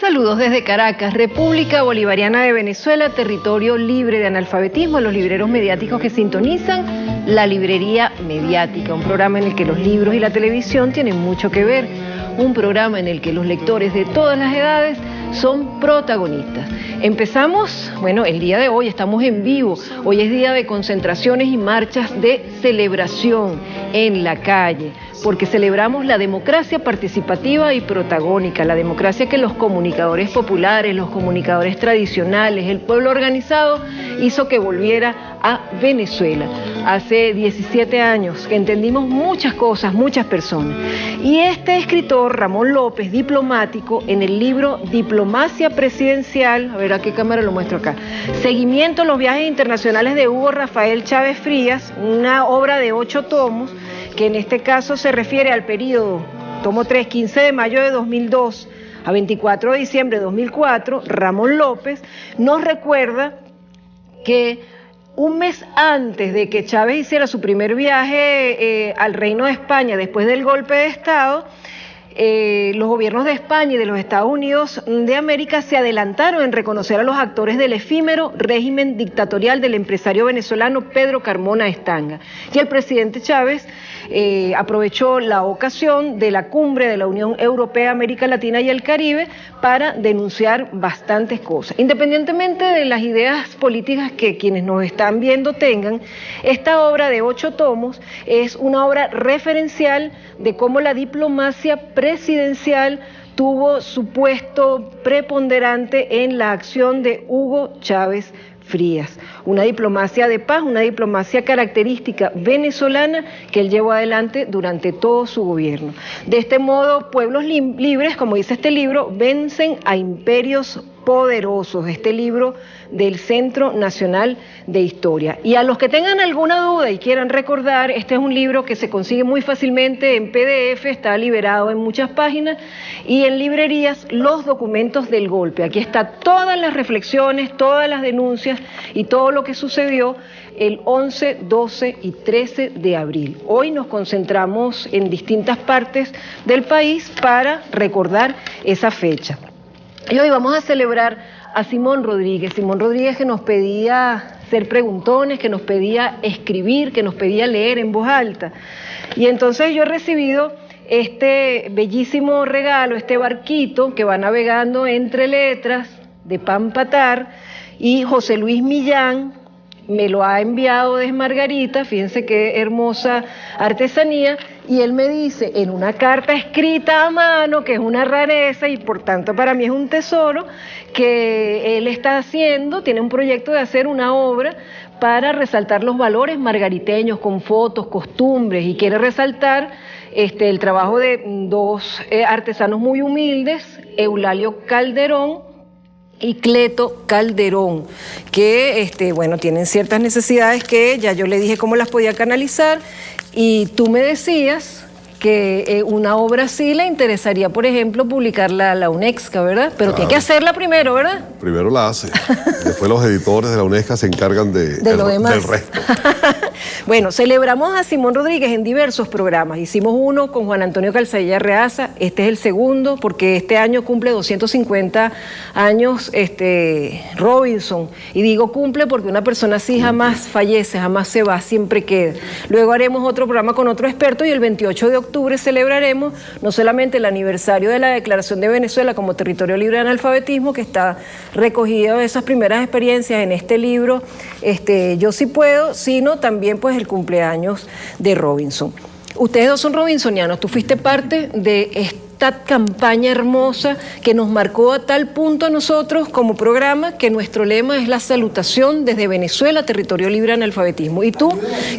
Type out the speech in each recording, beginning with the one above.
Saludos desde Caracas, República Bolivariana de Venezuela, territorio libre de analfabetismo, a los libreros mediáticos que sintonizan La Librería Mediática, un programa en el que los libros y la televisión tienen mucho que ver, un programa en el que los lectores de todas las edades son protagonistas. Empezamos, bueno, el día de hoy estamos en vivo, hoy es día de concentraciones y marchas de celebración en la calle, porque celebramos la democracia participativa y protagónica, la democracia que los comunicadores populares, los comunicadores tradicionales, el pueblo organizado hizo que volviera a Venezuela. Hace 17 años que entendimos muchas cosas, muchas personas. Y este escritor, Ramón López, diplomático, en el libro Diplomacia Presidencial, a ver a qué cámara lo muestro acá, Seguimiento a los viajes internacionales de Hugo Rafael Chávez Frías, una obra de 8 tomos, que en este caso se refiere al periodo, tomo 3, 15 de mayo de 2002 a 24 de diciembre de 2004, Ramón López nos recuerda que un mes antes de que Chávez hiciera su primer viaje al Reino de España después del golpe de Estado, los gobiernos de España y de los Estados Unidos de América se adelantaron en reconocer a los actores del efímero régimen dictatorial del empresario venezolano Pedro Carmona Estanga. Y el presidente Chávez aprovechó la ocasión de la cumbre de la Unión Europea, América Latina y el Caribe para denunciar bastantes cosas. Independientemente de las ideas políticas que quienes nos están viendo tengan, esta obra de 8 tomos es una obra referencial de cómo la diplomacia presidencial tuvo su puesto preponderante en la acción de Hugo Chávez Frías. Una diplomacia de paz, una diplomacia característica venezolana que él llevó adelante durante todo su gobierno. De este modo, pueblos libres, como dice este libro, vencen a imperios poderosos, este libro del Centro Nacional de Historia. Y a los que tengan alguna duda y quieran recordar, este es un libro que se consigue muy fácilmente en PDF, está liberado en muchas páginas, y en librerías los documentos del golpe. Aquí está todas las reflexiones, todas las denuncias y todo lo que sucedió el 11, 12 y 13 de abril. Hoy nos concentramos en distintas partes del país para recordar esa fecha. Y hoy vamos a celebrar a Simón Rodríguez que nos pedía ser preguntones, que nos pedía escribir, que nos pedía leer en voz alta. Y entonces yo he recibido este bellísimo regalo, este barquito que va navegando entre letras de Pampatar, y José Luis Millán me lo ha enviado desde Margarita, fíjense qué hermosa artesanía, y él me dice en una carta escrita a mano, que es una rareza y por tanto para mí es un tesoro, que él está haciendo, tiene un proyecto de hacer una obra para resaltar los valores margariteños con fotos, costumbres, y quiere resaltar el trabajo de 2 artesanos muy humildes, Eulalio Calderón y Cleto Calderón, que bueno, tienen ciertas necesidades que ya yo le dije cómo las podía canalizar, y tú me decías que una obra así le interesaría, por ejemplo, publicarla a la UNESCA, ¿verdad? Pero claro, tiene que hacerla primero, ¿verdad? Primero la hace, después los editores de la UNESCA se encargan del resto. Bueno, celebramos a Simón Rodríguez en diversos programas. Hicimos uno con Juan Antonio Calzadilla Reaza, este es el segundo, porque este año cumple 250 años Robinson. Y digo cumple porque una persona así jamás fallece, jamás se va, siempre queda. Luego haremos otro programa con otro experto, y el 28 de octubre celebraremos no solamente el aniversario de la Declaración de Venezuela como territorio libre de analfabetismo, que está recogido esas primeras experiencias en este libro, Yo sí puedo, sino también pues el cumpleaños de Robinson. Ustedes dos son robinsonianos, tú fuiste parte de esta campaña hermosa que nos marcó a tal punto a nosotros como programa que nuestro lema es la salutación desde Venezuela, territorio libre de analfabetismo. Y tú,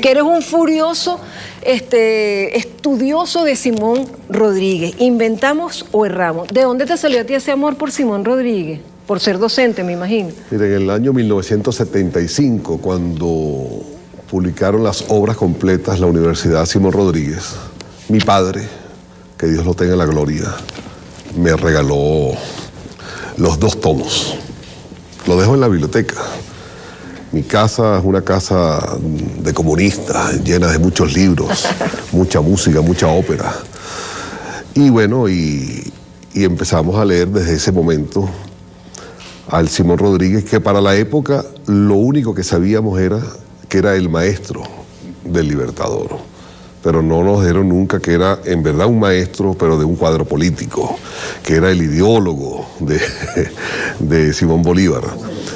que eres un furioso estudioso de Simón Rodríguez, ¿inventamos o erramos? ¿De dónde te salió a ti ese amor por Simón Rodríguez? Por ser docente, me imagino. Mira, en el año 1975, cuando publicaron las obras completas la Universidad Simón Rodríguez, mi padre, que Dios lo tenga en la gloria, me regaló los 2 tomos. Lo dejo en la biblioteca. Mi casa es una casa de comunistas, llena de muchos libros, mucha música, mucha ópera. Y bueno, y y empezamos a leer desde ese momento al Simón Rodríguez, que para la época lo único que sabíamos era que era el maestro del Libertador, pero no nos dijeron nunca que era en verdad un maestro, pero de un cuadro político, que era el ideólogo de Simón Bolívar.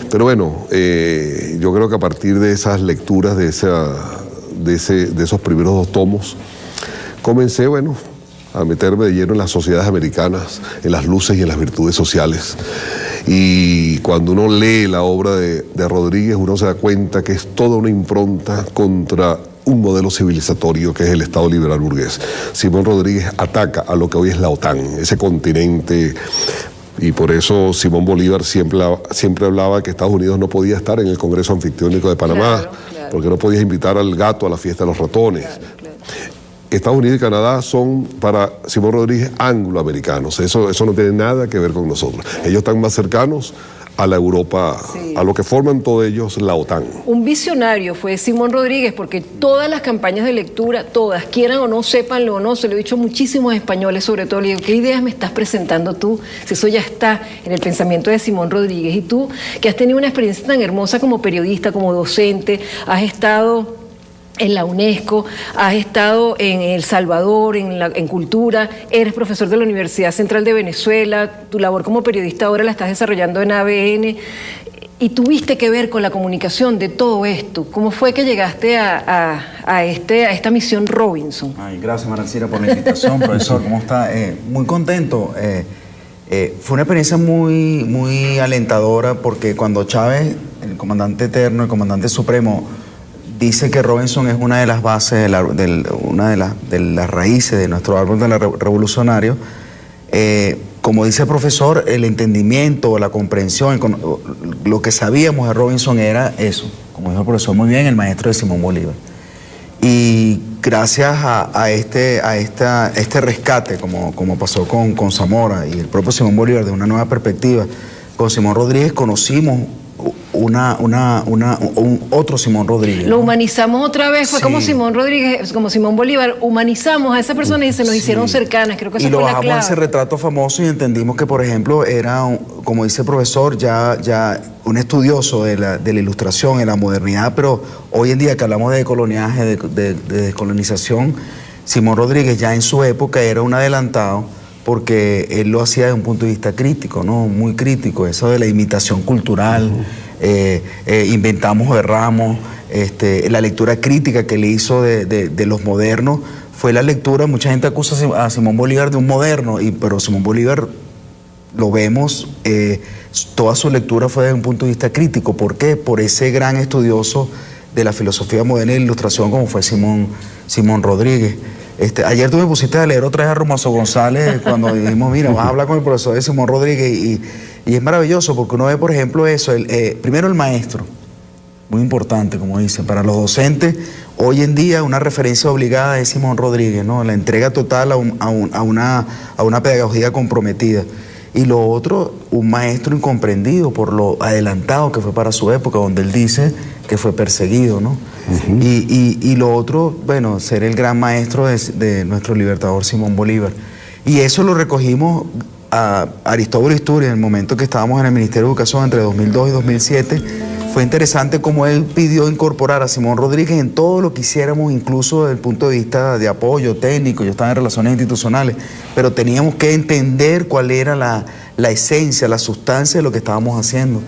Pero bueno, yo creo que a partir de esas lecturas, de esos primeros 2 tomos, comencé, bueno, a meterme de lleno en las sociedades americanas, en las luces y en las virtudes sociales. Y cuando uno lee la obra de Rodríguez, uno se da cuenta que es toda una impronta contra un modelo civilizatorio que es el Estado liberal burgués. Simón Rodríguez ataca a lo que hoy es la OTAN, ese continente, y por eso Simón Bolívar siempre hablaba que Estados Unidos no podía estar en el Congreso Anfictiónico de Panamá, claro. Porque no podías invitar al gato a la fiesta de los ratones. Claro. Estados Unidos y Canadá son para Simón Rodríguez angloamericanos, eso no tiene nada que ver con nosotros. Ellos están más cercanos a la Europa, sí, a lo que forman todos ellos la OTAN. Un visionario fue Simón Rodríguez, porque todas las campañas de lectura, todas, quieran o no, sépanlo o no, se lo he dicho a muchísimos españoles, sobre todo, le digo, ¿qué ideas me estás presentando tú? Si eso ya está en el pensamiento de Simón Rodríguez. Y tú, que has tenido una experiencia tan hermosa como periodista, como docente, has estado en la UNESCO, has estado en El Salvador, en cultura, eres profesor de la Universidad Central de Venezuela, tu labor como periodista ahora la estás desarrollando en ABN, y tuviste que ver con la comunicación de todo esto. ¿Cómo fue que llegaste a esta misión Robinson? Ay, gracias, Marancira, por la invitación. Profesor, ¿cómo está? Muy contento. Fue una experiencia muy, muy alentadora, porque cuando Chávez, el comandante eterno, el comandante supremo, dice que Robinson es una de las bases, una de las raíces de nuestro árbol revolucionario. Como dice el profesor, el entendimiento, la comprensión, lo que sabíamos de Robinson era eso, como dijo el profesor muy bien, el maestro de Simón Bolívar. Y gracias a este rescate, como pasó con Zamora y el propio Simón Bolívar, de una nueva perspectiva, con Simón Rodríguez conocimos otro Simón Rodríguez. Lo humanizamos otra vez, fue sí, como Simón Rodríguez, como Simón Bolívar, humanizamos a esa persona y se nos hicieron cercanas, creo que eso fue la clave. Y lo bajamos ese retrato famoso y entendimos que, por ejemplo, era, como dice el profesor, ya un estudioso de la ilustración, de la modernidad, pero hoy en día que hablamos de decoloniaje, de descolonización, Simón Rodríguez ya en su época era un adelantado, porque él lo hacía desde un punto de vista crítico, ¿no? Muy crítico, eso de la imitación cultural, inventamos o erramos, la lectura crítica que le hizo de los modernos, fue la lectura, mucha gente acusa a Simón Bolívar de un moderno, pero Simón Bolívar, lo vemos, toda su lectura fue desde un punto de vista crítico. ¿Por qué? Por ese gran estudioso de la filosofía moderna y la ilustración como fue Simón Rodríguez. Ayer tú me pusiste a leer otra vez a Romazo González cuando dijimos, mira, vas a hablar con el profesor de Simón Rodríguez y es maravilloso porque uno ve, por ejemplo, eso, primero el maestro, muy importante, como dicen, para los docentes, hoy en día una referencia obligada es Simón Rodríguez, ¿no? La entrega total a una pedagogía comprometida. Y lo otro, un maestro incomprendido por lo adelantado que fue para su época, donde él dice que fue perseguido, ¿no? Uh-huh. Y lo otro, bueno, ser el gran maestro de nuestro libertador Simón Bolívar. Y eso lo recogimos a Aristóbulo Istúriz en el momento que estábamos en el Ministerio de Educación entre 2002 y 2007. Fue interesante cómo él pidió incorporar a Simón Rodríguez en todo lo que hiciéramos, incluso desde el punto de vista de apoyo técnico. Yo estaba en relaciones institucionales, pero teníamos que entender cuál era la esencia, la sustancia de lo que estábamos haciendo.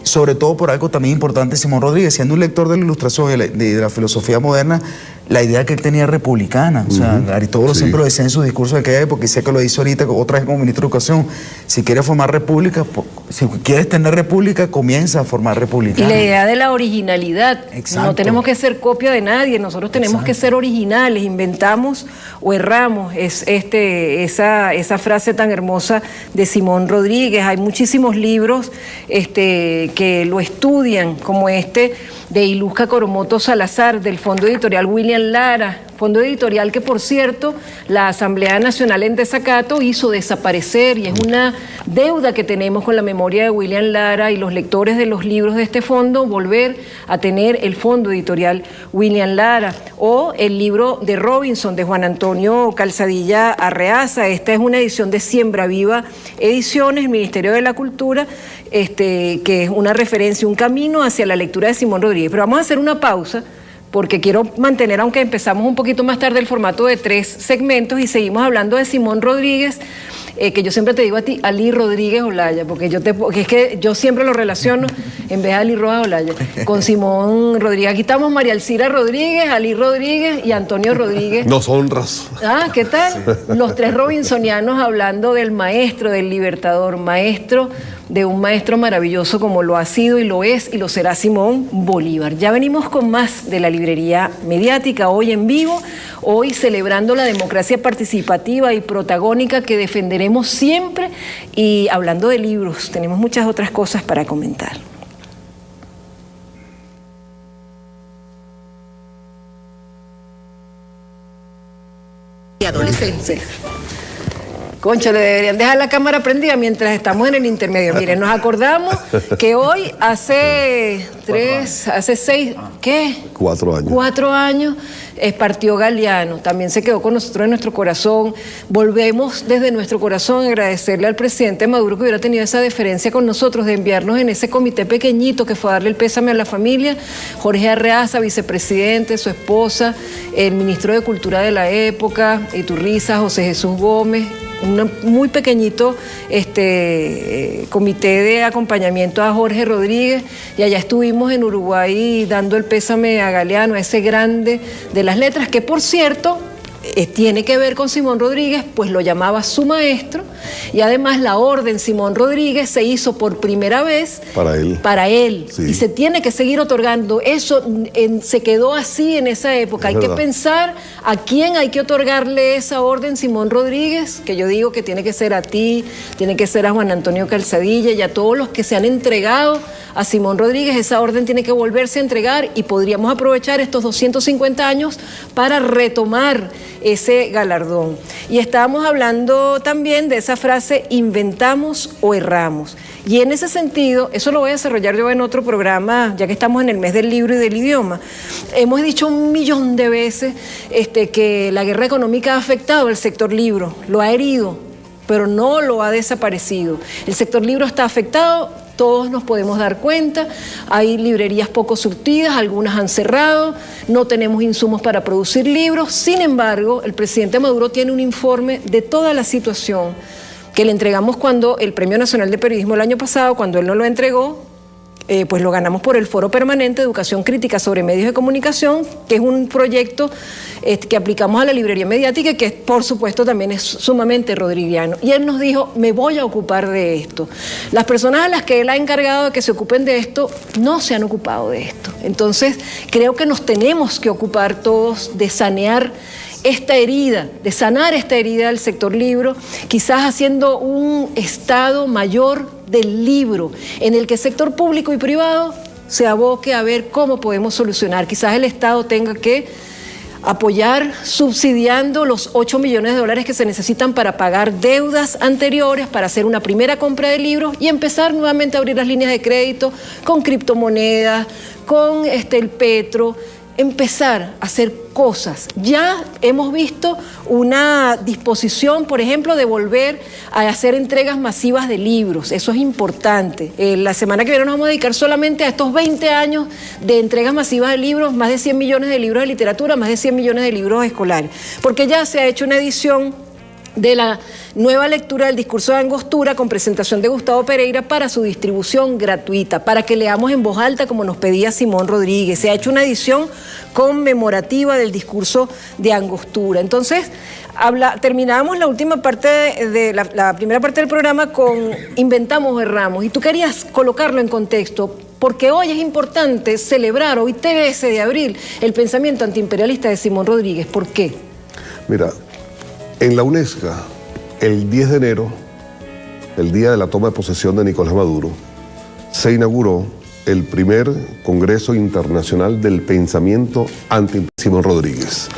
Sobre todo por algo también importante, Simón Rodríguez, siendo un lector de la ilustración y de la filosofía moderna, la idea que él tenía republicana. O sea, Aristóbulo siempre lo decía en su discurso de aquella época, y sé que lo hizo ahorita otra vez como ministro de Educación. Si quieres formar república, si quieres tener república, comienza a formar república. Y la idea de la originalidad. Exacto. No tenemos que ser copia de nadie, nosotros tenemos que ser originales, inventamos o erramos. Es esa frase tan hermosa de Simón Rodríguez. Hay muchísimos libros que lo estudian, como de Ilusca Coromoto Salazar, del Fondo Editorial William Lara, fondo editorial que, por cierto, la Asamblea Nacional en desacato hizo desaparecer, y es una deuda que tenemos con la memoria de William Lara y los lectores de los libros de este fondo, volver a tener el fondo editorial William Lara, o el libro de Robinson de Juan Antonio Calzadilla Arreaza. Esta es una edición de Siembra Viva Ediciones, Ministerio de la Cultura, que es una referencia, un camino hacia la lectura de Simón Rodríguez. Pero vamos a hacer una pausa, porque quiero mantener, aunque empezamos un poquito más tarde, el formato de 3 segmentos y seguimos hablando de Simón Rodríguez, que yo siempre te digo a ti, Ali Rodríguez Olaya, porque es que yo siempre lo relaciono, en vez de Ali Rojas Olaya, con Simón Rodríguez. Aquí estamos María Alcira Rodríguez, Ali Rodríguez y Antonio Rodríguez. Nos honras. Ah, ¿qué tal? Los 3 robinsonianos hablando del maestro, del libertador, maestro de un maestro maravilloso como lo ha sido y lo es y lo será Simón Bolívar. Ya venimos con más de la librería mediática, hoy en vivo, hoy celebrando la democracia participativa y protagónica que defenderemos siempre, y hablando de libros, tenemos muchas otras cosas para comentar. Y adolescencia. Concha, le deberían dejar la cámara prendida mientras estamos en el intermedio. Miren, nos acordamos que hoy hace 6, ¿qué? 4 años. 4 años partió Galeano. También se quedó con nosotros en nuestro corazón. Volvemos desde nuestro corazón a agradecerle al presidente Maduro que hubiera tenido esa deferencia con nosotros de enviarnos en ese comité pequeñito que fue a darle el pésame a la familia. Jorge Arreaza, vicepresidente, su esposa, el ministro de Cultura de la época, Iturriza, José Jesús Gómez, un muy pequeñito comité de acompañamiento a Jorge Rodríguez, y allá estuvimos en Uruguay dando el pésame a Galeano, a ese grande de las letras, que por cierto tiene que ver con Simón Rodríguez, pues lo llamaba su maestro, y además la orden Simón Rodríguez se hizo por primera vez para él, sí. Y se tiene que seguir otorgando. Eso se quedó así en esa época. Hay que pensar a quién hay que otorgarle esa orden Simón Rodríguez, que yo digo que tiene que ser a ti, tiene que ser a Juan Antonio Calzadilla y a todos los que se han entregado a Simón Rodríguez. Esa orden tiene que volverse a entregar, y podríamos aprovechar estos 250 años para retomar ese galardón. Y estábamos hablando también de esa frase, inventamos o erramos. Y en ese sentido, eso lo voy a desarrollar yo en otro programa, ya que estamos en el mes del libro y del idioma. Hemos dicho 1.000.000 de veces que la guerra económica ha afectado al sector libro, lo ha herido, pero no lo ha desaparecido. El sector libro está afectado, todos nos podemos dar cuenta. Hay librerías poco surtidas, algunas han cerrado, no tenemos insumos para producir libros. Sin embargo, el presidente Maduro tiene un informe de toda la situación que le entregamos cuando el Premio Nacional de Periodismo el año pasado, cuando él nos lo entregó, pues lo ganamos por el Foro Permanente de Educación Crítica sobre Medios de Comunicación, que es un proyecto que aplicamos a la librería mediática y que por supuesto también es sumamente rodriguiano. Y él nos dijo, me voy a ocupar de esto. Las personas a las que él ha encargado de que se ocupen de esto no se han ocupado de esto. Entonces creo que nos tenemos que ocupar todos de sanear esta herida, de sanar esta herida del sector libro, quizás haciendo un estado mayor del libro, en el que el sector público y privado se aboque a ver cómo podemos solucionar. Quizás el Estado tenga que apoyar subsidiando los 8 millones de dólares que se necesitan para pagar deudas anteriores, para hacer una primera compra de libros y empezar nuevamente a abrir las líneas de crédito con criptomonedas, con el petro, empezar a hacer cosas. Ya hemos visto una disposición, por ejemplo, de volver a hacer entregas masivas de libros. Eso es importante. La semana que viene nos vamos a dedicar solamente a estos 20 años de entregas masivas de libros, más de 100 millones de libros de literatura, más de 100 millones de libros escolares. Porque ya se ha hecho una edición de la nueva lectura del discurso de Angostura con presentación de Gustavo Pereira para su distribución gratuita, para que leamos en voz alta como nos pedía Simón Rodríguez. Se ha hecho una edición conmemorativa del discurso de Angostura. Entonces, terminábamos la última parte de la primera parte del programa con inventamos o erramos, y tú querías colocarlo en contexto, porque hoy es importante celebrar, hoy 13 de abril, el pensamiento antiimperialista de Simón Rodríguez. ¿Por qué? Mira, en la UNESCO, el 10 de enero, el día de la toma de posesión de Nicolás Maduro, se inauguró el primer Congreso Internacional del Pensamiento anti Simón Rodríguez.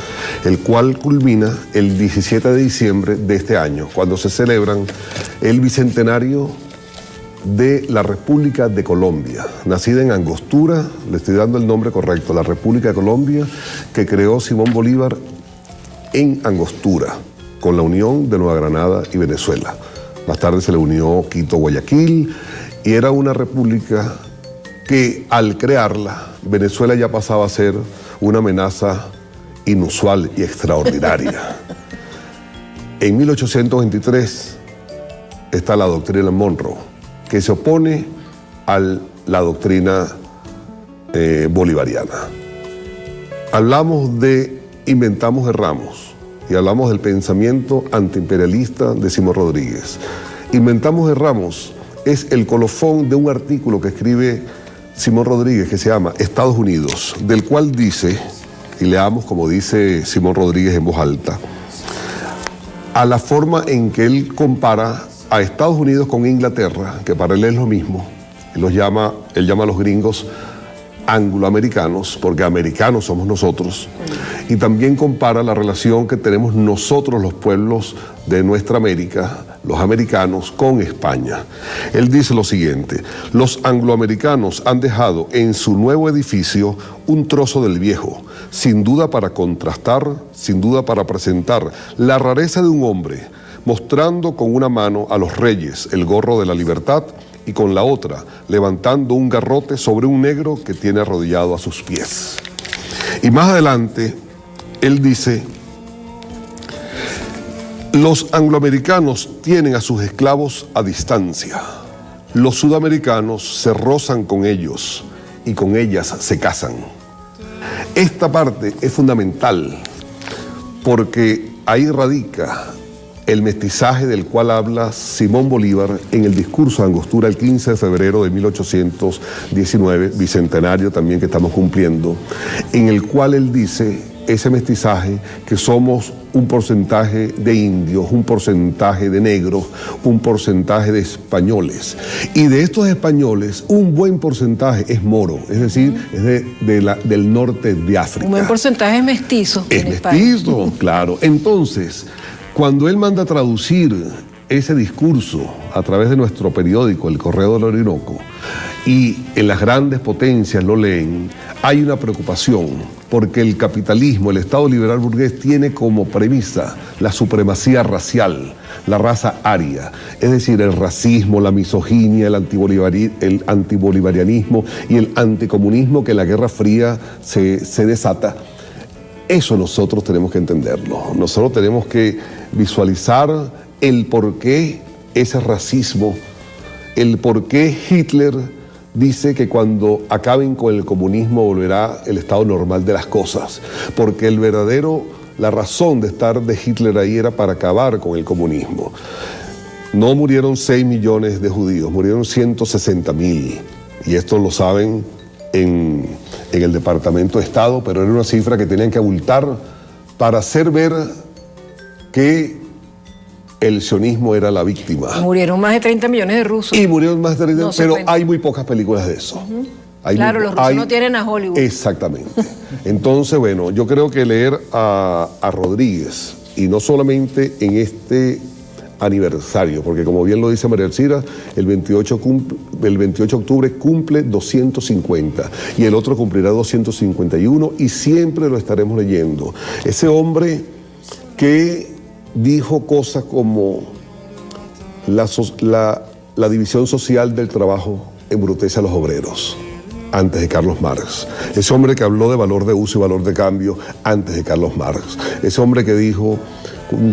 el cual culmina el 17 de diciembre de este año, cuando se celebran el bicentenario de la República de Colombia, nacida en Angostura, le estoy dando el nombre correcto, la República de Colombia, que creó Simón Bolívar en Angostura, con la unión de Nueva Granada y Venezuela. Más tarde se le unió Quito, Guayaquil, y era una república que al crearla, Venezuela ya pasaba a ser una amenaza inusual y extraordinaria. En 1823 está la doctrina Monroe, que se opone a la doctrina bolivariana. Hablamos de Inventamos Erramos y hablamos del pensamiento antiimperialista de Simón Rodríguez. Inventamos Erramos es el colofón de un artículo que escribe Simón Rodríguez que se llama Estados Unidos, del cual dice, y leamos como dice Simón Rodríguez en voz alta, a la forma en que él compara a Estados Unidos con Inglaterra, que para él es lo mismo. Él llama a los gringos angloamericanos, porque americanos somos nosotros, y también compara la relación que tenemos nosotros los pueblos de nuestra América, los americanos, con España. Él dice lo siguiente: los angloamericanos han dejado en su nuevo edificio un trozo del viejo, sin duda para contrastar, sin duda para presentar la rareza de un hombre, mostrando con una mano a los reyes el gorro de la libertad y con la otra levantando un garrote sobre un negro que tiene arrodillado a sus pies. Y más adelante, él dice: los angloamericanos tienen a sus esclavos a distancia, los sudamericanos se rozan con ellos y con ellas se casan. Esta parte es fundamental porque ahí radica el mestizaje del cual habla Simón Bolívar en el discurso de Angostura el 15 de febrero de 1819, bicentenario también que estamos cumpliendo, en el cual él dice ese mestizaje que somos un porcentaje de indios, un porcentaje de negros, un porcentaje de españoles. Y de estos españoles, un buen porcentaje es moro, es decir, es del norte de África. Un buen porcentaje es mestizo. Es mestizo, claro. Entonces, cuando él manda a traducir ese discurso a través de nuestro periódico, El Correo del Orinoco, y en las grandes potencias lo leen, hay una preocupación porque el capitalismo, el Estado liberal burgués, tiene como premisa la supremacía racial, la raza aria, es decir, el racismo, la misoginia, el antibolivarianismo y el anticomunismo que en la Guerra Fría se desata. Eso nosotros tenemos que entenderlo. Nosotros tenemos que visualizar el por qué ese racismo, el por qué Hitler dice que cuando acaben con el comunismo volverá el estado normal de las cosas. Porque la razón de estar de Hitler ahí era para acabar con el comunismo. No murieron 6 millones de judíos, murieron 160.000. Y esto lo saben en el Departamento de Estado, pero era una cifra que tenían que abultar para hacer ver que el sionismo era la víctima. Murieron más de 30 millones de rusos. Y murieron más de 30 pero hay muy pocas películas de eso. Claro, los rusos no tienen a Hollywood. Exactamente. Entonces, bueno, yo creo que leer a Rodríguez, y no solamente en este aniversario, porque como bien lo dice María Elcira, el 28 de octubre cumple 250 y el otro cumplirá 251 y siempre lo estaremos leyendo. Ese hombre que dijo cosas como la división social del trabajo embrutece a los obreros antes de Carlos Marx. Ese hombre que habló de valor de uso y valor de cambio antes de Carlos Marx. Ese hombre que dijo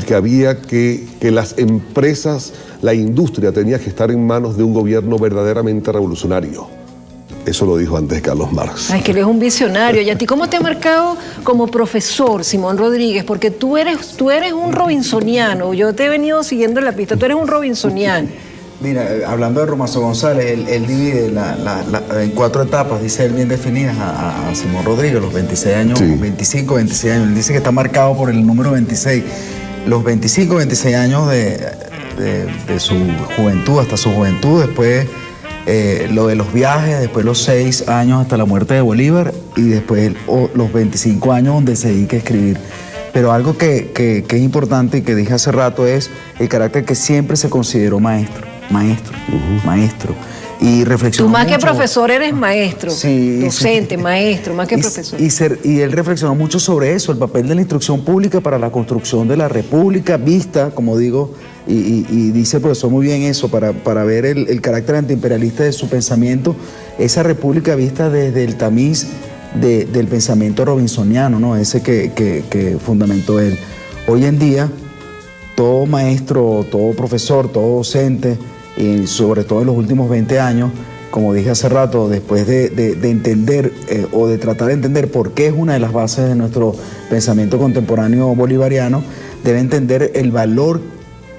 que había que las empresas, la industria tenía que estar en manos de un gobierno verdaderamente revolucionario. Eso lo dijo antes Carlos Marx. Ay, que él es un visionario. ¿Y a ti cómo te ha marcado como profesor, Simón Rodríguez? Porque tú eres un robinsoniano. Yo te he venido siguiendo en la pista. Tú eres un robinsoniano. Mira, hablando de Romazo González, él divide en 4 etapas, dice él bien definidas a Simón Rodríguez, los 26 años, sí. 25, 26 años. Él dice que está marcado por el número 26. Los 25, 26 años de su juventud, hasta su juventud, después lo de los viajes, después los 6 años hasta la muerte de Bolívar y después los 25 años donde se dedica a escribir Pero algo que es importante y que dije hace rato es el carácter que siempre se consideró maestro. Y reflexionó Tú más mucho. que profesor eres maestro, Sí, docente, sí. maestro, más que profesor. Y él reflexionó mucho sobre eso, el papel de la instrucción pública para la construcción de la república, vista, como digo, y dice el profesor muy bien eso, para ver el carácter antiimperialista de su pensamiento, esa república vista desde el tamiz del pensamiento robinsoniano, ¿no? Ese que fundamentó él. Hoy en día, todo maestro, todo profesor, todo docente, y sobre todo en los últimos 20 años, como dije hace rato, después de entender o de tratar de entender por qué es una de las bases de nuestro pensamiento contemporáneo bolivariano, debe entender el valor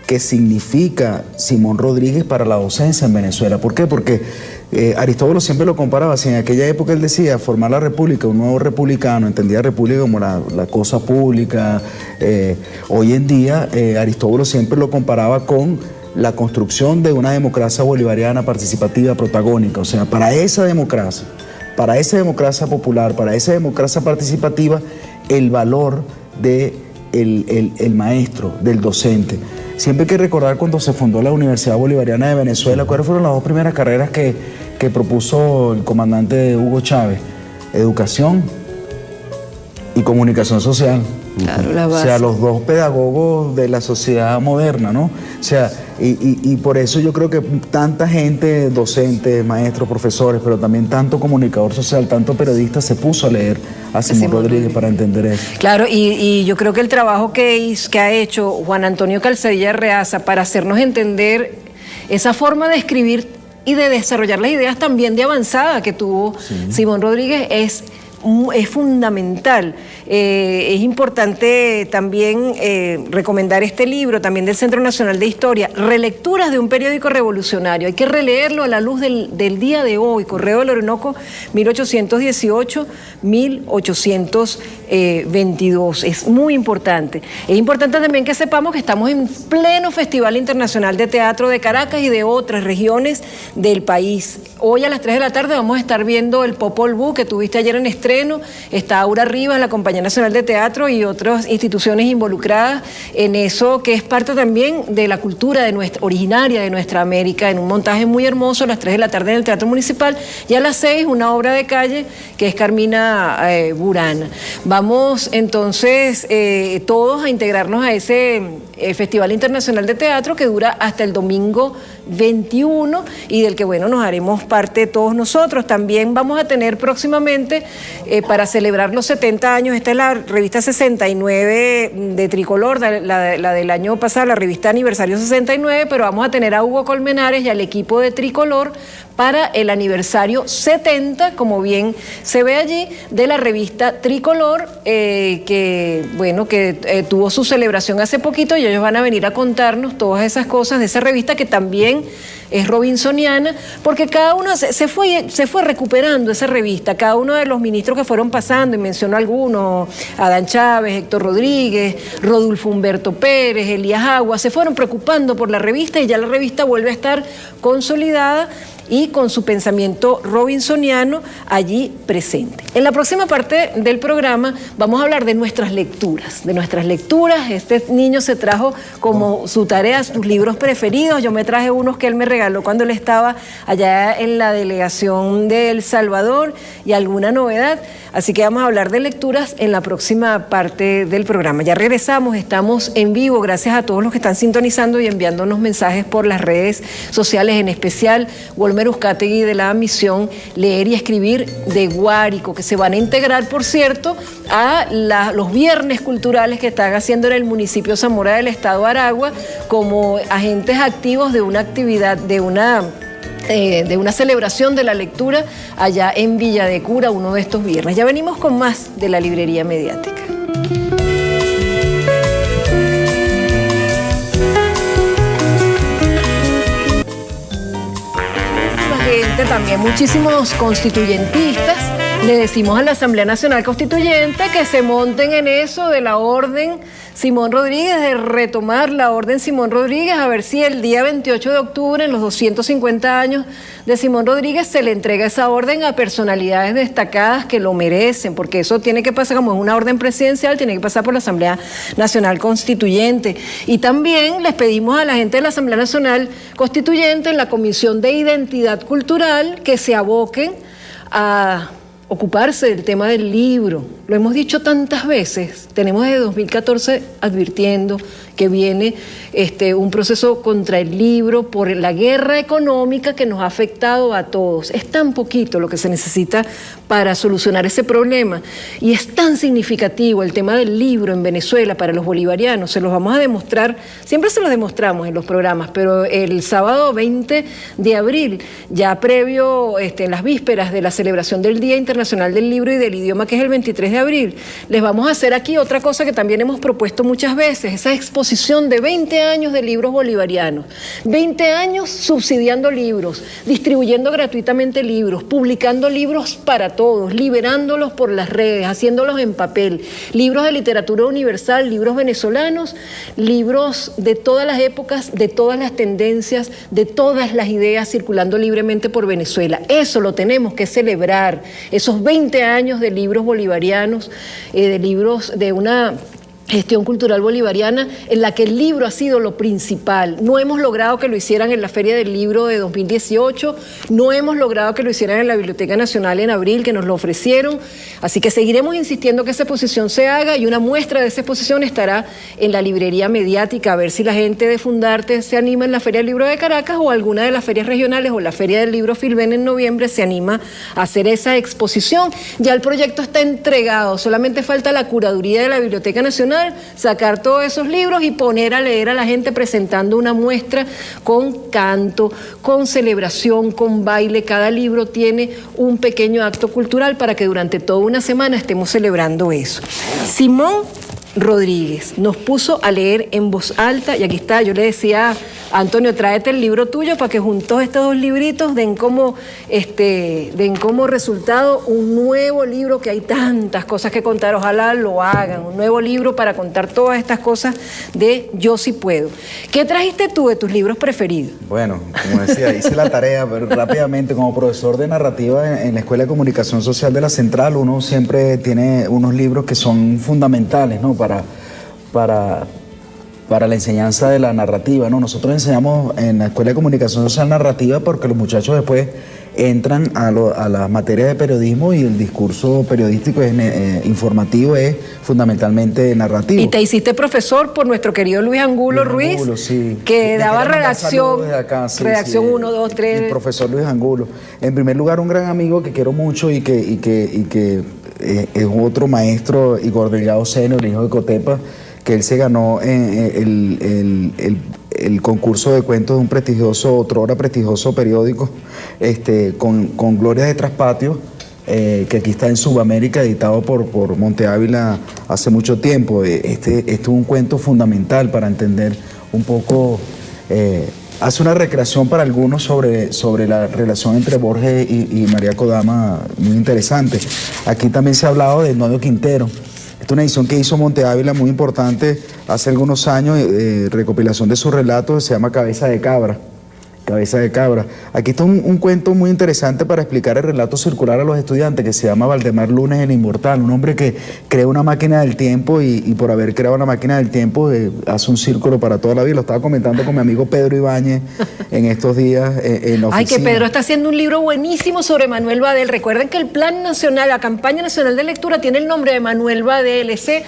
que significa Simón Rodríguez para la docencia en Venezuela. ¿Por qué? Porque Aristóbulo siempre lo comparaba, si en aquella época él decía formar la república, un nuevo republicano, entendía república como la cosa pública, hoy en día Aristóbulo siempre lo comparaba con la construcción de una democracia bolivariana participativa, protagónica. O sea, para esa democracia popular, para esa democracia participativa, el valor del maestro, del docente. Siempre hay que recordar cuando se fundó la Universidad Bolivariana de Venezuela, ¿cuáles fueron las dos primeras carreras que propuso el comandante Hugo Chávez? Educación y comunicación social. Claro, la base. O sea, los dos pedagogos de la sociedad moderna, ¿no? O sea, y por eso yo creo que tanta gente, docentes, maestros, profesores, pero también tanto comunicador social, tanto periodista, se puso a leer a Simón Rodríguez para entender eso. Claro, y yo creo que el trabajo que ha hecho Juan Antonio Calzadilla Reaza para hacernos entender esa forma de escribir y de desarrollar las ideas también de avanzada que tuvo Simón Rodríguez es fundamental. Es importante también recomendar este libro también del Centro Nacional de Historia, Relecturas de un periódico revolucionario. Hay que releerlo a la luz del día de hoy, Correo del Orinoco 1818-1822. Es muy importante. Es importante también que sepamos que estamos en pleno Festival Internacional de Teatro de Caracas y de otras regiones del país. Hoy a las 3 de la tarde vamos a estar viendo el Popol Vuh que tuviste ayer en estreno. Está Aura Rivas, la Compañía Nacional de Teatro y otras instituciones involucradas en eso, que es parte también de la cultura originaria de nuestra América, en un montaje muy hermoso a las 3 de la tarde en el Teatro Municipal, y a las 6 una obra de calle que es Carmina Burana. Vamos entonces todos a integrarnos a ese Festival Internacional de Teatro que dura hasta el domingo 21 y del que, bueno, nos haremos parte todos nosotros. También vamos a tener próximamente, para celebrar los 70 años, esta es la revista 69 de Tricolor, la del año pasado, la revista Aniversario 69, pero vamos a tener a Hugo Colmenares y al equipo de Tricolor para el aniversario 70, como bien se ve allí, de la revista Tricolor, que tuvo su celebración hace poquito, y ellos van a venir a contarnos todas esas cosas de esa revista que también es robinsoniana, porque cada uno se fue recuperando esa revista, cada uno de los ministros que fueron pasando, y menciono algunos, Adán Chávez, Héctor Rodríguez, Rodolfo Humberto Pérez, Elías Agua, se fueron preocupando por la revista y ya la revista vuelve a estar consolidada y con su pensamiento robinsoniano allí presente. En la próxima parte del programa vamos a hablar de nuestras lecturas, Este niño se trajo como su tarea sus libros preferidos. Yo me traje unos que él me regaló cuando él estaba allá en la delegación de El Salvador y alguna novedad. Así que vamos a hablar de lecturas en la próxima parte del programa. Ya regresamos, estamos en vivo, gracias a todos los que están sintonizando y enviándonos mensajes por las redes sociales, en especial Wolmer Uzcategui de la Misión Leer y Escribir de Guárico, que se van a integrar, por cierto, a los viernes culturales que están haciendo en el municipio Zamora del estado Aragua como agentes activos de una actividad, de una celebración de la lectura allá en Villa de Cura, uno de estos viernes. Ya venimos con más de la librería mediática. También muchísimos constituyentistas le decimos a la Asamblea Nacional Constituyente que se monten en eso de la orden Simón Rodríguez, de retomar la Orden Simón Rodríguez, a ver si el día 28 de octubre, en los 250 años de Simón Rodríguez, se le entrega esa orden a personalidades destacadas que lo merecen, porque eso tiene que pasar, como es una orden presidencial, tiene que pasar por la Asamblea Nacional Constituyente. Y también les pedimos a la gente de la Asamblea Nacional Constituyente, en la Comisión de Identidad Cultural, que se aboquen a ocuparse del tema del libro. Lo hemos dicho tantas veces, tenemos desde 2014 advirtiendo que viene un proceso contra el libro por la guerra económica que nos ha afectado a todos. Es tan poquito lo que se necesita para solucionar ese problema y es tan significativo el tema del libro en Venezuela para los bolivarianos. Se los vamos a demostrar, siempre se los demostramos en los programas, pero el sábado 20 de abril, ya previo, en las vísperas de la celebración del Día Internacional del Libro y del Idioma, que es el 23 de abril, les vamos a hacer aquí otra cosa que también hemos propuesto muchas veces, esa exposición de 20 años de libros bolivarianos, 20 años subsidiando libros, distribuyendo gratuitamente libros, publicando libros para todos, liberándolos por las redes, haciéndolos en papel, libros de literatura universal, libros venezolanos, libros de todas las épocas, de todas las tendencias, de todas las ideas circulando libremente por Venezuela. Eso lo tenemos que celebrar, esos 20 años de libros bolivarianos, de libros de una gestión cultural bolivariana en la que el libro ha sido lo principal. No hemos logrado que lo hicieran en la Feria del Libro de 2018, no hemos logrado que lo hicieran en la Biblioteca Nacional en abril, que nos lo ofrecieron, así que seguiremos insistiendo que esa exposición se haga y una muestra de esa exposición estará en la librería mediática, a ver si la gente de Fundarte se anima en la Feria del Libro de Caracas o alguna de las ferias regionales o la Feria del Libro Filben en noviembre se anima a hacer esa exposición. Ya el proyecto está entregado, solamente falta la curaduría de la Biblioteca Nacional, sacar todos esos libros y poner a leer a la gente presentando una muestra con canto, con celebración, con baile. Cada libro tiene un pequeño acto cultural para que durante toda una semana estemos celebrando eso. Simón Rodríguez nos puso a leer en voz alta y aquí está, yo le decía a Antonio, tráete el libro tuyo para que juntos estos dos libritos den como resultado un nuevo libro, que hay tantas cosas que contar, ojalá lo hagan, un nuevo libro para contar todas estas cosas de Yo Sí Puedo. ¿Qué trajiste tú de tus libros preferidos? Bueno, como decía, hice la tarea, pero rápidamente, como profesor de narrativa en la Escuela de Comunicación Social de la Central, uno siempre tiene unos libros que son fundamentales, ¿no? Para la enseñanza de la narrativa, ¿no? Nosotros enseñamos en la Escuela de Comunicación Social narrativa porque los muchachos después entran a las materias de periodismo y el discurso periodístico informativo es fundamentalmente narrativo. Y te hiciste profesor por nuestro querido Luis Angulo Ruiz, sí, que daba redacción, sí, redacción 1, 2, 3. El profesor Luis Angulo. En primer lugar, un gran amigo que quiero mucho y que es otro maestro, Igor Delgado Senior, el hijo de Cotepa, que él se ganó el concurso de cuentos de un prestigioso, otrora prestigioso periódico, con Glorias de Traspatio, que aquí está en Sudamérica, editado por Monte Ávila hace mucho tiempo. Este es un cuento fundamental para entender un poco, hace una recreación para algunos sobre la relación entre Borges y María Kodama, muy interesante. Aquí también se ha hablado de Norio Quintero. Esta es una edición que hizo Monte Ávila muy importante hace algunos años, recopilación de sus relatos, se llama Cabeza de Cabra. Cabeza de Cabra. Aquí está un cuento muy interesante para explicar el relato circular a los estudiantes, que se llama Valdemar Lunes el Inmortal, un hombre que crea una máquina del tiempo y por haber creado una máquina del tiempo hace un círculo para toda la vida. Lo estaba comentando con mi amigo Pedro Ibáñez en estos días en la oficina. Ay, que Pedro está haciendo un libro buenísimo sobre Manuel Badel. Recuerden que el Plan Nacional, la Campaña Nacional de Lectura tiene el nombre de Manuel Badel, ese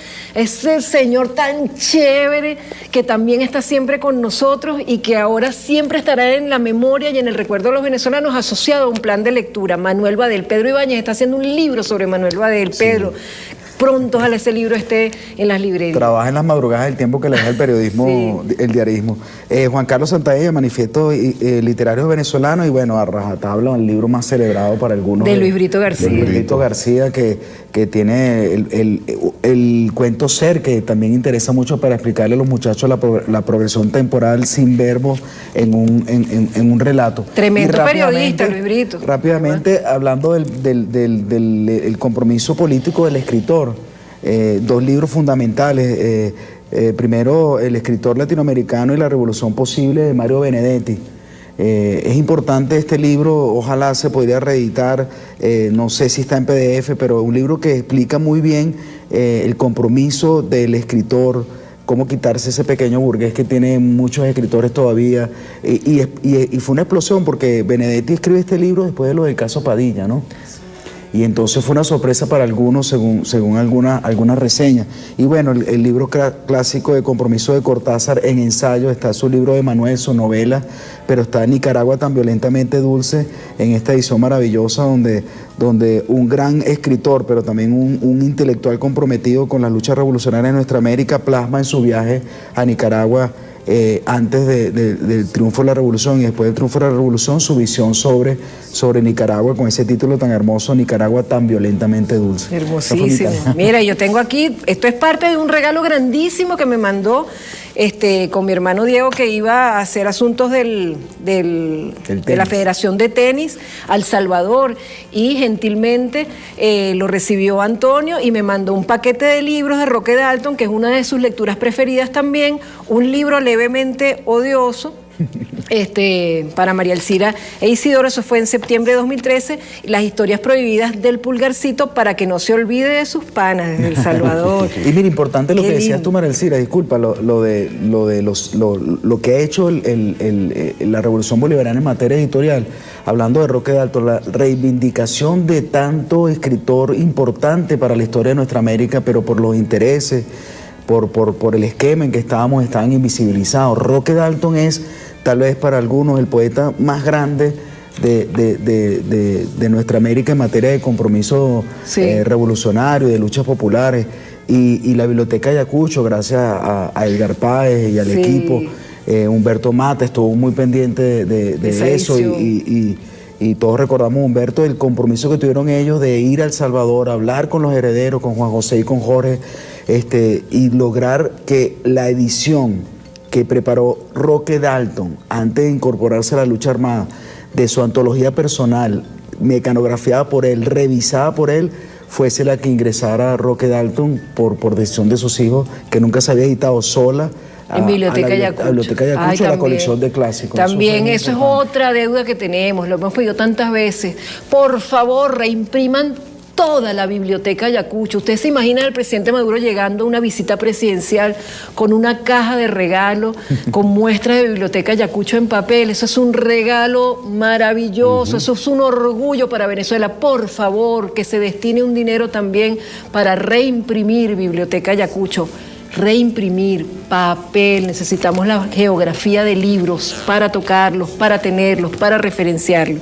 señor tan chévere que también está siempre con nosotros y que ahora siempre estará en la memoria y en el recuerdo de los venezolanos asociado a un plan de lectura. Manuel Badel. Pedro Ibáñez está haciendo un libro sobre Manuel Badel. Pedro, pronto ojalá ese libro esté en las librerías. Trabaja en las madrugadas del tiempo que le deja el periodismo, sí. El diarismo. Juan Carlos Santaella, Manifiesto Literario Venezolano, y bueno, a rajatabla, el libro más celebrado para algunos. De Luis Brito García. De Luis Brito García, que tiene el cuento Ser, que también interesa mucho para explicarle a los muchachos la progresión temporal sin verbo en un relato. Tremendo periodista, Luis Brito. Rápidamente, hablando del compromiso político del escritor, dos libros fundamentales, Primero, el escritor latinoamericano y la revolución posible de Mario Benedetti. Es importante este libro, ojalá se podría reeditar, no sé si está en PDF, pero un libro que explica muy bien el compromiso del escritor, cómo quitarse ese pequeño burgués que tienen muchos escritores todavía. Y fue una explosión porque Benedetti escribe este libro después de lo del caso Padilla, ¿no? Y entonces fue una sorpresa para algunos según algunas reseñas. Y bueno, el libro clásico de Compromiso de Cortázar en ensayo, está su libro de Manuel, su novela, pero está Nicaragua tan violentamente dulce en esta edición maravillosa donde un gran escritor, pero también un intelectual comprometido con las luchas revolucionarias de nuestra América, plasma en su viaje a Nicaragua antes del triunfo de la revolución y después del triunfo de la revolución, su visión sobre Nicaragua, con ese título tan hermoso, Nicaragua tan violentamente dulce. Hermosísimo. Mira, yo tengo aquí, esto es parte de un regalo grandísimo que me mandó con mi hermano Diego, que iba a hacer asuntos de la Federación de Tenis a El Salvador, y gentilmente lo recibió Antonio y me mandó un paquete de libros de Roque Dalton, que es una de sus lecturas preferidas también, un libro levemente odioso, para María Elcira e Isidoro. Eso fue en septiembre de 2013, las historias prohibidas del Pulgarcito, para que no se olvide de sus panas de El Salvador. Y mira, importante lo que decías tú, María Elcira, disculpa, lo que ha hecho la Revolución Bolivariana en materia editorial, hablando de Roque Dalton, la reivindicación de tanto escritor importante para la historia de nuestra América, pero por los intereses, por el esquema en que estaban invisibilizados. Roque Dalton es, tal vez para algunos, el poeta más grande de nuestra América en materia de compromiso revolucionario, de luchas populares. Y la Biblioteca Ayacucho, gracias a Edgar Páez y al equipo, Humberto Mata estuvo muy pendiente de eso, y todos recordamos, Humberto, el compromiso que tuvieron ellos de ir a El Salvador, hablar con los herederos, con Juan José y con Jorge, y lograr que la edición que preparó Roque Dalton antes de incorporarse a la lucha armada, de su antología personal, mecanografiada por él, revisada por él, fuese la que ingresara Roque Dalton por decisión de sus hijos, que nunca se había editado sola, en Biblioteca Ayacucho, la colección de clásicos. También eso es otra deuda que tenemos, lo hemos pedido tantas veces. Por favor, reimpriman toda la Biblioteca Ayacucho. Usted se imagina al presidente Maduro llegando a una visita presidencial con una caja de regalo, con muestras de Biblioteca Ayacucho en papel. Eso es un regalo maravilloso, eso es un orgullo para Venezuela. Por favor, que se destine un dinero también para reimprimir Biblioteca Ayacucho. Reimprimir papel, necesitamos la geografía de libros para tocarlos, para tenerlos, para referenciarlos.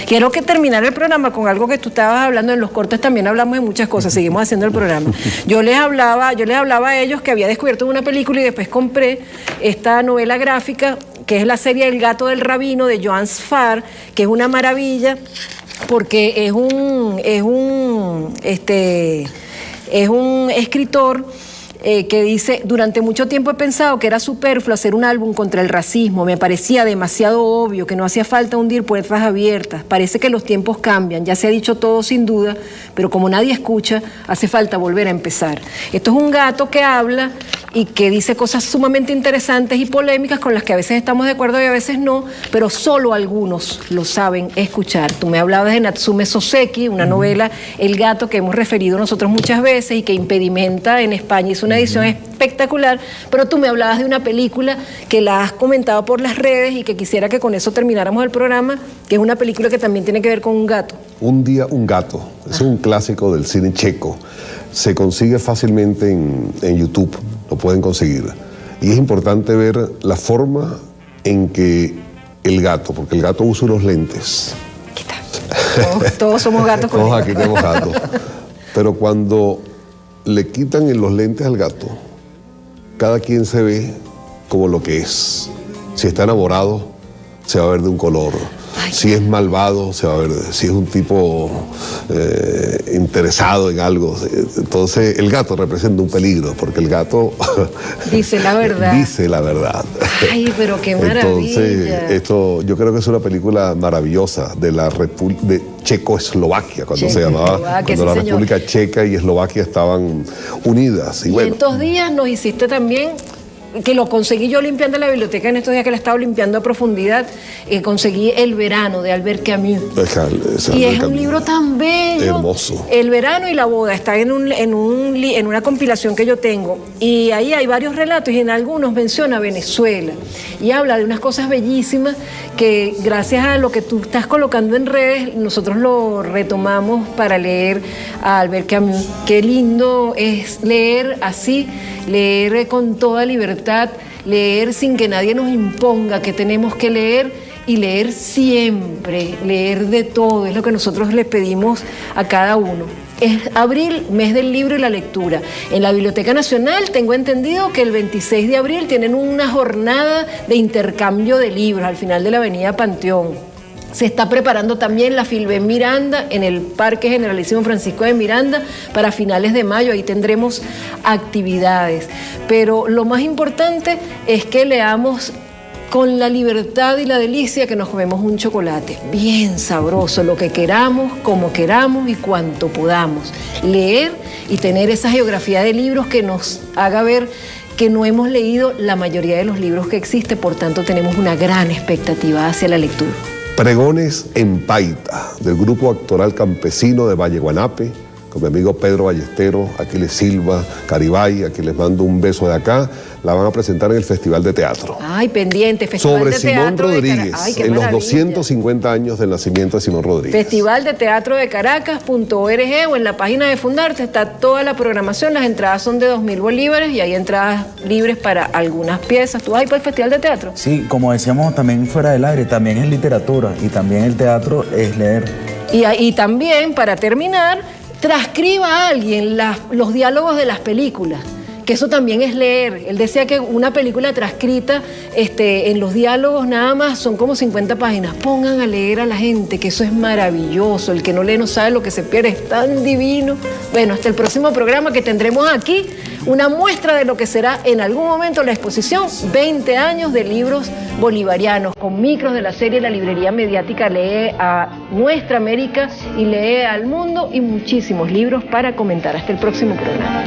Quiero que terminar el programa con algo que tú estabas hablando. En los cortes también hablamos de muchas cosas, seguimos haciendo el programa. Yo les hablaba a ellos que había descubierto una película y después compré esta novela gráfica, que es la serie El gato del rabino, de Joan Sfar, que es una maravilla porque es un escritor que dice: durante mucho tiempo he pensado que era superfluo hacer un álbum contra el racismo, me parecía demasiado obvio que no hacía falta hundir puertas abiertas, parece que los tiempos cambian, ya se ha dicho todo sin duda, pero como nadie escucha, hace falta volver a empezar. Esto es un gato que habla y que dice cosas sumamente interesantes y polémicas con las que a veces estamos de acuerdo y a veces no, pero solo algunos lo saben escuchar. Tú me hablabas de Natsume Soseki, una novela, El gato, que hemos referido nosotros muchas veces y que Impedimenta en España hizo una edición espectacular, pero tú me hablabas de una película que la has comentado por las redes y que quisiera que con eso termináramos el programa, que es una película que también tiene que ver con un gato. Un día un gato, es un clásico del cine checo, se consigue fácilmente en YouTube, lo pueden conseguir, y es importante ver la forma en que el gato, porque el gato usa unos lentes. Todos somos gatos. Todos aquí tenemos gatos, pero cuando le quitan los lentes al gato, cada quien se ve como lo que es. Si está enamorado, se va a ver de un color. Si es malvado, se va a ver. Si es un tipo interesado en algo. Entonces, el gato representa un peligro, porque el gato dice la verdad. Dice la verdad. Ay, pero qué maravilla. Entonces, esto, yo creo que es una película maravillosa de la de Checoslovaquia, cuando se llamaba, cuando la República Checa y Eslovaquia estaban unidas. Y bueno, estos días nos hiciste también, que lo conseguí yo limpiando la biblioteca en estos días que la he estado limpiando a profundidad, conseguí El verano de Albert Camus. Y es un libro tan bello. Hermoso. El verano y la boda está en una compilación que yo tengo. Y ahí hay varios relatos y en algunos menciona Venezuela. Y habla de unas cosas bellísimas que gracias a lo que tú estás colocando en redes, nosotros lo retomamos para leer a Albert Camus. Qué lindo es leer así, leer con toda libertad, leer sin que nadie nos imponga que tenemos que leer y leer siempre, leer de todo, es lo que nosotros le pedimos a cada uno. Es abril, mes del libro y la lectura. En la Biblioteca Nacional tengo entendido que el 26 de abril tienen una jornada de intercambio de libros al final de la avenida Panteón. Se está preparando también la Filben Miranda en el Parque Generalísimo Francisco de Miranda para finales de mayo. Ahí tendremos actividades. Pero lo más importante es que leamos con la libertad y la delicia que nos comemos un chocolate. Bien sabroso, lo que queramos, como queramos y cuanto podamos. Leer y tener esa geografía de libros que nos haga ver que no hemos leído la mayoría de los libros que existen, por tanto tenemos una gran expectativa hacia la lectura. Pregones en Paita, del grupo actoral campesino de Valle Guanape, con mi amigo Pedro Ballesteros, Aquiles Silva, Caribay, a quien les mando un beso de acá. La van a presentar en el Festival de Teatro. Ay, pendiente, Festival sobre de Simón Teatro Rodríguez, Ay, en los 250 años del nacimiento de Simón Rodríguez. Festival de Teatro de Caracas.org o en la página de Fundarte está toda la programación. Las entradas son de 2.000 bolívares y hay entradas libres para algunas piezas. ¿Tú vas a ir para el Festival de Teatro? Sí, como decíamos también fuera del aire, también es literatura y también el teatro es leer. Y también, para terminar, transcriba a alguien los diálogos de las películas, que eso también es leer. Él decía que una película transcrita en los diálogos nada más son como 50 páginas. Pongan a leer a la gente, que eso es maravilloso. El que no lee no sabe lo que se pierde, es tan divino. Bueno, hasta el próximo programa, que tendremos aquí una muestra de lo que será en algún momento la exposición 20 años de libros bolivarianos, con micros de la serie La Librería Mediática lee a nuestra América y lee al mundo, y muchísimos libros para comentar. Hasta el próximo programa.